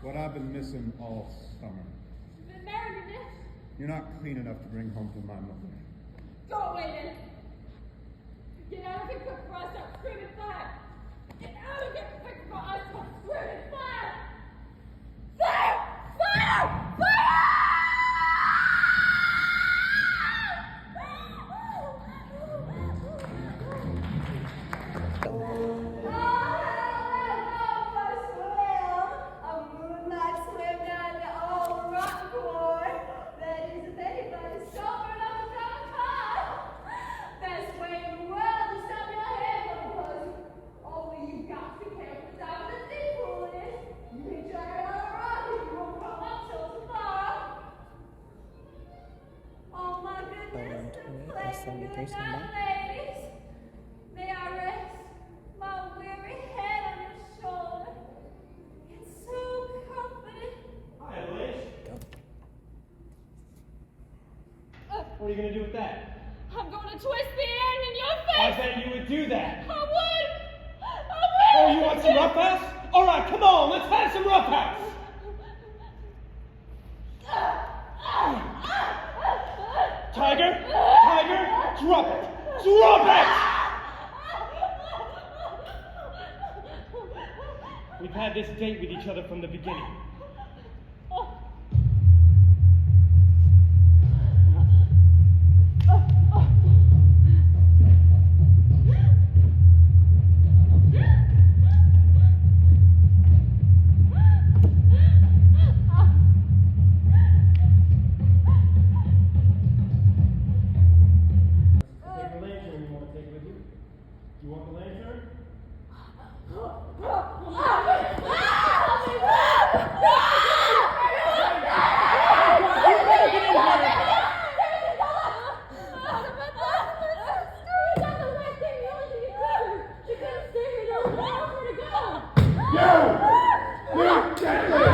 What I've been missing all summer. You've been married to Mitch? You're not clean enough to bring home to my mother. Go away then. Get out of here quick before I start screaming fire. Get out of here quick before I start screaming fire. Fire! Fire! Fire! May I rest my weary head on your shoulder? It's so comforting. Hi, Blanche. What are you going to do with that? I'm going to twist the end in your face. I bet you would do that. I would. Oh, you want some roughhouse? All right, come on, let's have some roughhouse. Tiger, drop it. Drop it! We've had this date with each other from the beginning. You! Stanley!